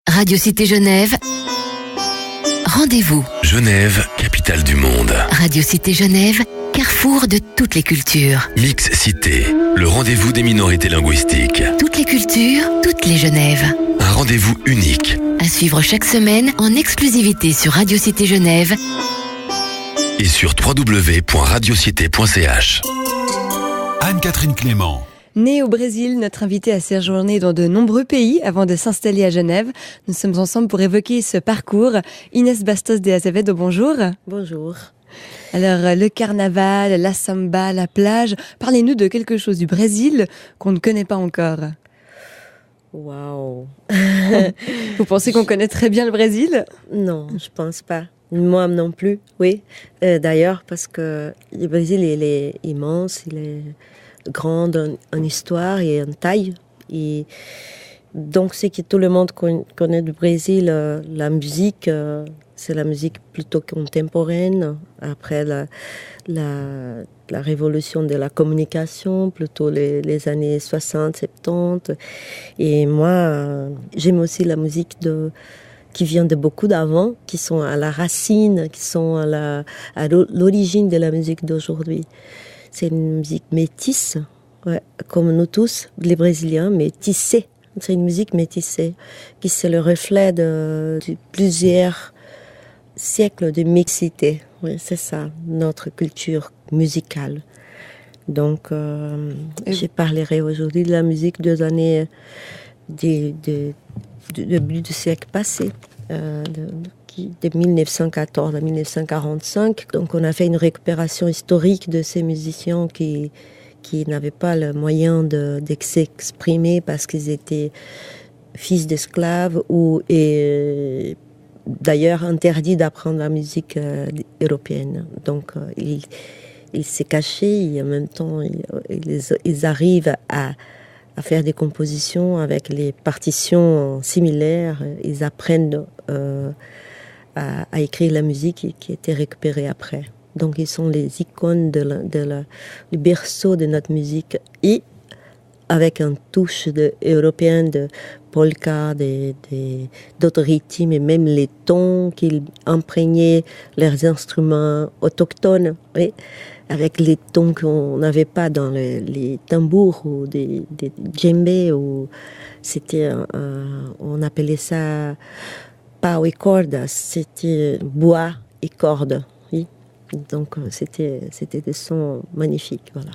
Radio Cité Genève. Rendez-vous. Genève, capitale du monde. Radio Cité Genève, carrefour de toutes les cultures. Mix Cité, le rendez-vous des minorités linguistiques. Toutes les cultures, toutes les Genèves. Un rendez-vous unique. À suivre chaque semaine en exclusivité sur Radio Cité Genève et sur www.radiocité.ch. Anne-Catherine Clément. Née au Brésil, notre invitée a séjourné dans de nombreux pays avant de s'installer à Genève. Nous sommes ensemble pour évoquer ce parcours. Inès Bastos de Azevedo, bonjour. Bonjour. Alors, le carnaval, la samba, la plage. Parlez-nous de quelque chose du Brésil qu'on ne connaît pas encore. Waouh. Vous pensez qu'on connaît très bien le Brésil ? Non, je pense pas. Moi non plus, oui. D'ailleurs, parce que le Brésil, il est immense, il est grand en histoire et en taille. Et donc, c'est que tout le monde connaît du Brésil. La musique, c'est la musique plutôt contemporaine. Après la révolution de la communication, plutôt les années 60, 70. Et moi, j'aime aussi la musique qui vient de beaucoup d'avant, qui sont à la racine, qui sont à l'origine de la musique d'aujourd'hui. C'est une musique métisse, ouais, comme nous tous, les Brésiliens, métissés. C'est une musique métissée, qui c'est le reflet de plusieurs siècles de mixité. Oui, c'est ça, notre culture musicale. Donc, je parlerai aujourd'hui de la musique des années du début du siècle passé, de 1914 à 1945. Donc, on a fait une récupération historique de ces musiciens qui n'avaient pas le moyen de s'exprimer parce qu'ils étaient fils d'esclaves et d'ailleurs interdit d'apprendre la musique européenne. Donc, il s'est caché et en même temps, ils arrivent à faire des compositions avec les partitions similaires. Ils apprennent à écrire la musique qui a été récupérée après. Donc, ils sont les icônes du berceau de notre musique et avec une touche européenne de polka, d'autres rythmes et même les tons qu'ils imprégnaient leurs instruments autochtones, oui, avec les tons qu'on n'avait pas dans les tambours ou des djembés. C'était, on appelait ça pau et cordas, c'était bois et cordes. Oui. Donc c'était des sons magnifiques, voilà.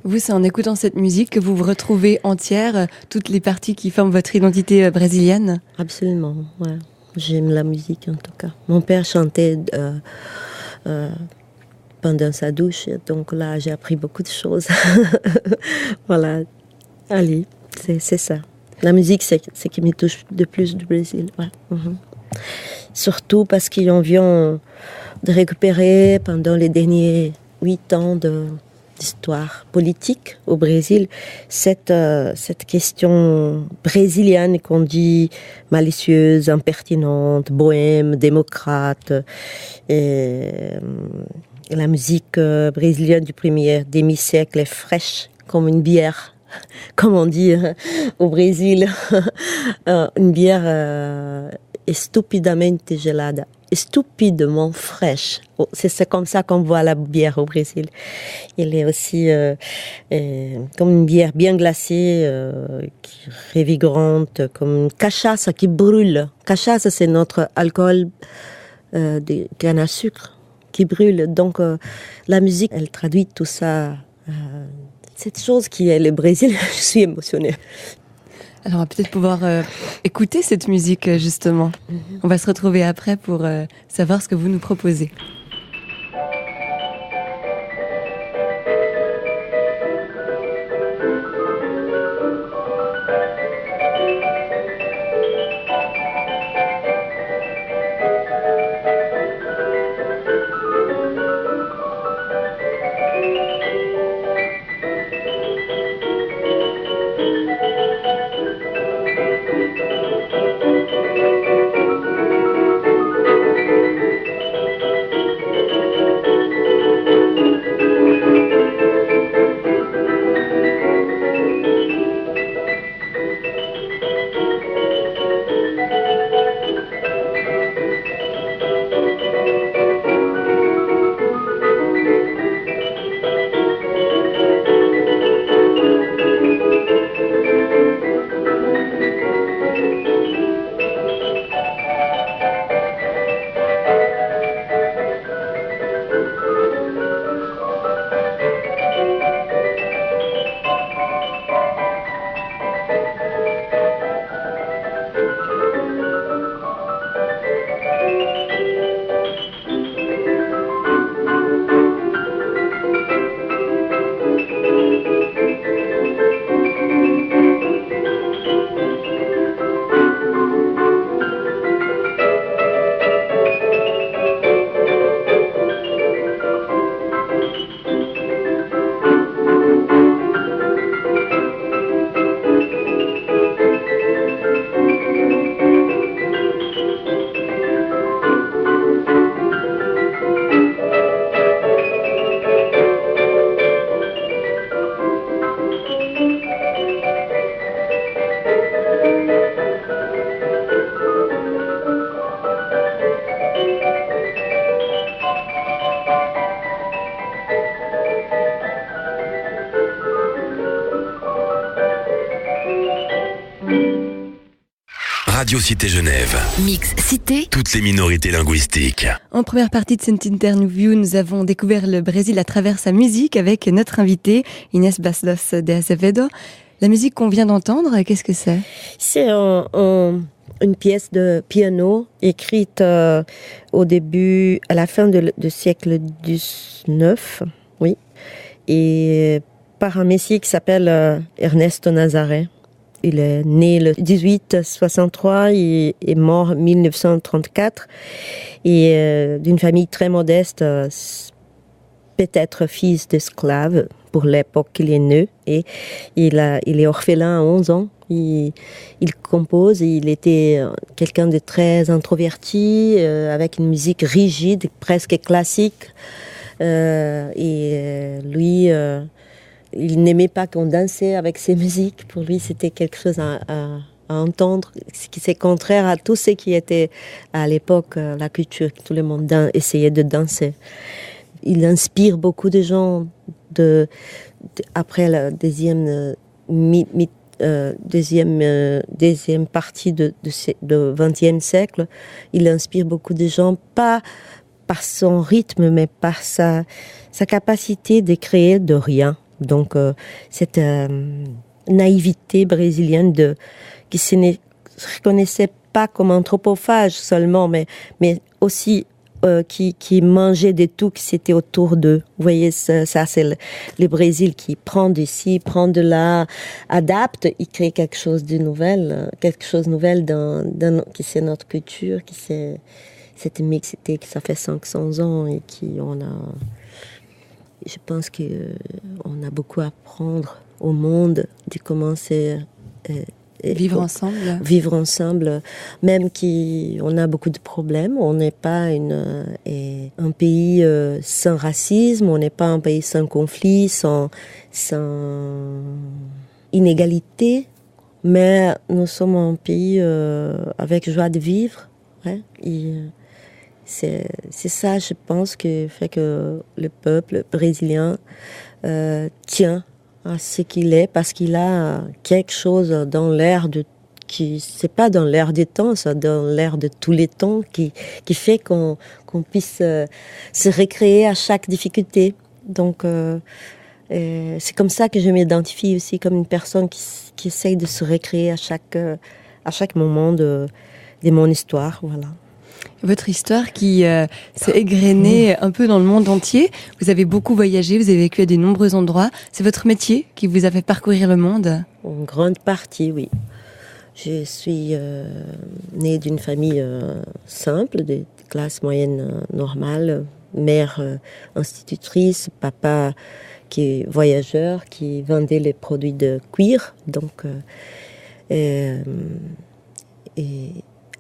Vous, c'est en écoutant cette musique que vous vous retrouvez entière, toutes les parties qui forment votre identité brésilienne ? Absolument, ouais. J'aime la musique en tout cas. Mon père chantait pendant sa douche, donc là j'ai appris beaucoup de choses. Voilà, allez, c'est ça. La musique, c'est ce qui me touche de plus du Brésil. Ouais. Mm-hmm. Surtout parce qu'ils vient de récupérer pendant les derniers 8 ans d'histoire politique au Brésil, cette question brésilienne qu'on dit malicieuse, impertinente, bohème, démocrate. Et la musique brésilienne du premier demi-siècle est fraîche comme une bière, comme on dit au Brésil. Une bière estupidamente gelada. Stupidement fraîche. C'est comme ça qu'on voit la bière au Brésil. Elle est aussi comme une bière bien glacée, revigorante, comme une cachaça qui brûle. Cachaça, c'est notre alcool de canne à sucre qui brûle. Donc, la musique, elle traduit tout ça. Cette chose qui est le Brésil, je suis émotionnée. Alors, on va peut-être pouvoir écouter cette musique, justement. Mm-hmm. On va se retrouver après pour savoir ce que vous nous proposez. Radio Cité Genève. Mix Cité. Toutes les minorités linguistiques. En première partie de cette interview, nous avons découvert le Brésil à travers sa musique avec notre invitée Inés Bastos de Azevedo. La musique qu'on vient d'entendre, qu'est-ce que c'est ? C'est une pièce de piano écrite au début, à la fin du siècle XIX, oui, et par un messie qui s'appelle Ernesto Nazaré. Il est né le 1863 et est mort en 1934 et d'une famille très modeste, peut-être fils d'esclave pour l'époque qu'il est né, et il est orphelin à 11 ans. Il compose, il était quelqu'un de très introverti, avec une musique rigide, presque classique, lui... il n'aimait pas qu'on dansait avec ses musiques. Pour lui, c'était quelque chose à entendre, c'est contraire à tout ce qui était à l'époque la culture. Tout le monde essayait de danser. Il inspire beaucoup de gens après la deuxième partie du XXe siècle. Il inspire beaucoup de gens, pas par son rythme, mais par sa capacité de créer de rien. Donc, cette naïveté brésilienne qui ne se reconnaissait pas comme anthropophage seulement, mais aussi qui mangeait de tout qui c'était autour d'eux. Vous voyez, ça c'est le Brésil qui prend d'ici, prend de là, adapte, il crée quelque chose de nouvel, qui c'est notre culture, qui c'est cette mixité qui ça fait 500 ans et je pense qu'on a beaucoup à apprendre au monde de comment c'est vivre ensemble. Vivre ensemble, même qu'on a beaucoup de problèmes. On n'est pas un pays sans racisme, on n'est pas un pays sans conflit, sans inégalité, mais nous sommes un pays avec joie de vivre. Ouais, c'est ça, je pense, qui fait que le peuple brésilien tient à ce qu'il est, parce qu'il a quelque chose dans l'air c'est pas dans l'air des temps, c'est dans l'air de tous les temps qui fait qu'on puisse se recréer à chaque difficulté. Donc c'est comme ça que je m'identifie aussi comme une personne qui essaye de se recréer à chaque moment de mon histoire, voilà. Votre histoire qui s'est égrenée un peu dans le monde entier. Vous avez beaucoup voyagé, vous avez vécu à de nombreux endroits. C'est votre métier qui vous a fait parcourir le monde ? En grande partie, oui. Je suis née d'une famille simple, de classe moyenne normale. Mère institutrice, papa qui est voyageur, qui vendait les produits de cuir. Donc,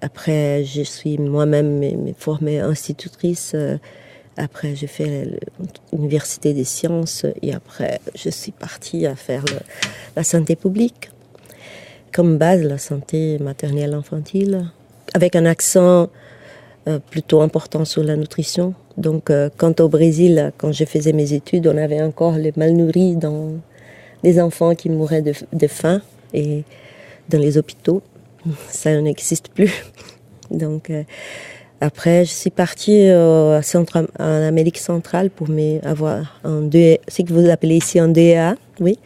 après, je suis moi-même formée institutrice. Après, j'ai fait l'université des sciences. Et après, je suis partie à faire la santé publique. Comme base, la santé maternelle infantile. Avec un accent plutôt important sur la nutrition. Donc, quand au Brésil, quand je faisais mes études, on avait encore les mal nourris, les enfants qui mouraient de faim et dans les hôpitaux. Ça n'existe plus. Donc, après, je suis partie en Amérique centrale pour avoir ce que vous appelez ici un DEA, oui,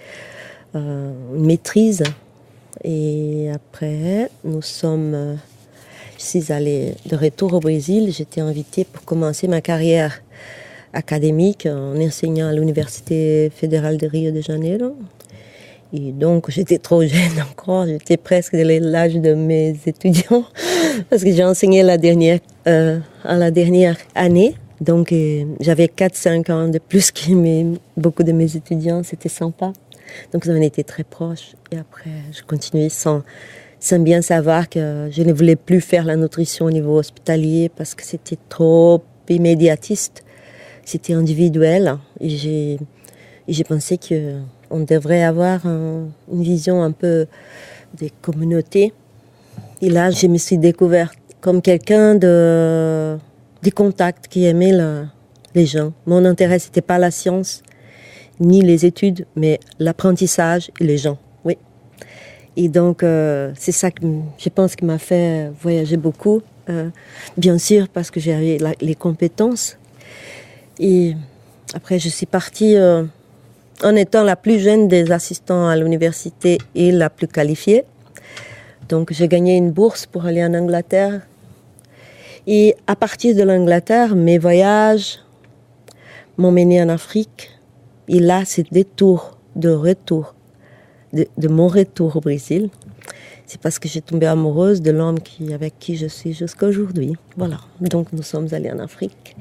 une maîtrise. Et après, je suis allée de retour au Brésil. J'étais invitée pour commencer ma carrière académique en enseignant à l'Université fédérale de Rio de Janeiro. Et donc, j'étais trop jeune encore, j'étais presque de l'âge de mes étudiants, parce que j'ai enseigné à la dernière année. Donc, j'avais 4-5 ans de plus que beaucoup de mes étudiants, c'était sympa. Donc, on était très proches. Et après, je continuais sans bien savoir que je ne voulais plus faire la nutrition au niveau hospitalier, parce que c'était trop immédiatiste, c'était individuel. Et j'ai pensé que on devrait avoir une vision un peu des communautés. Et là, je me suis découverte comme quelqu'un des contacts qui aimait les gens. Mon intérêt, c'était pas la science, ni les études, mais l'apprentissage et les gens. Oui. Et donc, c'est ça que je pense qui m'a fait voyager beaucoup. Bien sûr, parce que j'avais les compétences. Et après, je suis partie en étant la plus jeune des assistants à l'université et la plus qualifiée. Donc, j'ai gagné une bourse pour aller en Angleterre. Et à partir de l'Angleterre, mes voyages m'ont mené en Afrique. Et là, c'est des tours de retour, de mon retour au Brésil. C'est parce que j'ai tombé amoureuse de l'homme avec qui je suis jusqu'à aujourd'hui. Voilà. Donc, nous sommes allés en Afrique.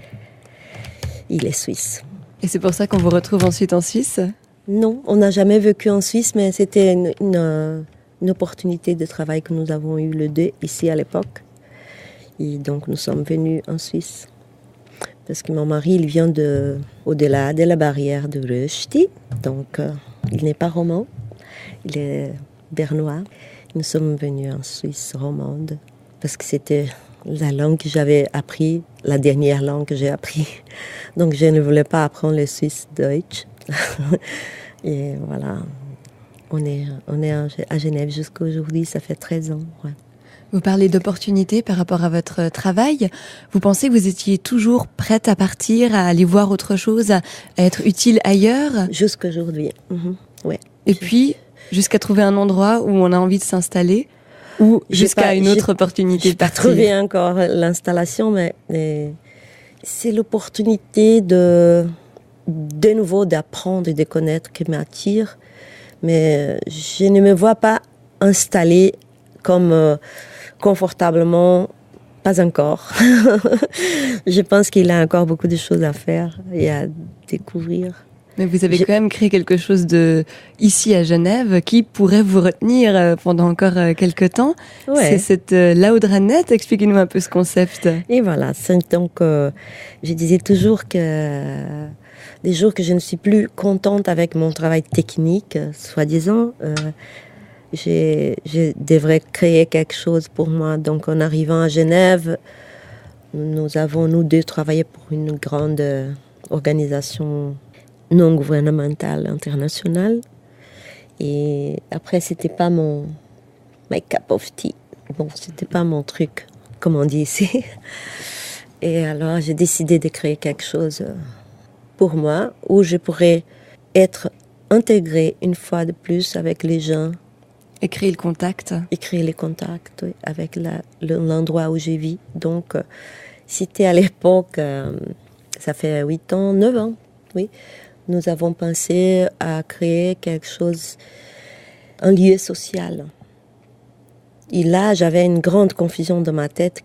Il est suisse. Et c'est pour ça qu'on vous retrouve ensuite en Suisse? Non, on n'a jamais vécu en Suisse, mais c'était une opportunité de travail que nous avons eu les deux ici à l'époque. Et donc, nous sommes venus en Suisse. Parce que mon mari, il vient au-delà de la barrière de Rösti. Donc, il n'est pas roman, il est bernois. Nous sommes venus en Suisse romande parce que c'était la langue que j'avais appris, la dernière langue que j'ai appris. Donc, je ne voulais pas apprendre le suisse Deutsch. Et voilà, on est à Genève jusqu'à aujourd'hui, ça fait 13 ans. Ouais. Vous parlez d'opportunités par rapport à votre travail. Vous pensez que vous étiez toujours prête à partir, à aller voir autre chose, à être utile ailleurs? Jusqu'à aujourd'hui, ouais. Et puis, jusqu'à trouver un endroit où on a envie de s'installer, ou jusqu'à une autre opportunité de partir? Je n'ai pas trouvé encore l'installation, mais c'est l'opportunité de nouveau d'apprendre et de connaître qui m'attire. Mais je ne me vois pas installée comme confortablement, pas encore. Je pense qu'il y a encore beaucoup de choses à faire et à découvrir. Mais vous avez quand même créé quelque chose ici à Genève qui pourrait vous retenir pendant encore quelques temps. Ouais. C'est cette Laudranette. Expliquez-nous un peu ce concept. Et voilà, donc je disais toujours que des jours que je ne suis plus contente avec mon travail technique, soi-disant, je devrais créer quelque chose pour moi. Donc en arrivant à Genève, nous avons, nous deux, travaillé pour une grande organisation non gouvernementale internationale. Et après, c'était pas my cup of tea. Bon, c'était pas mon truc, comme on dit ici. Et alors, j'ai décidé de créer quelque chose pour moi, où je pourrais être intégrée une fois de plus avec les gens. Et créer le contact. Et créer les contacts, oui, avec l'endroit où je vis. Donc, c'était à l'époque, ça fait 8 ans, 9 ans, oui. Nous avons pensé à créer quelque chose, un lieu social. Et là, j'avais une grande confusion dans ma tête.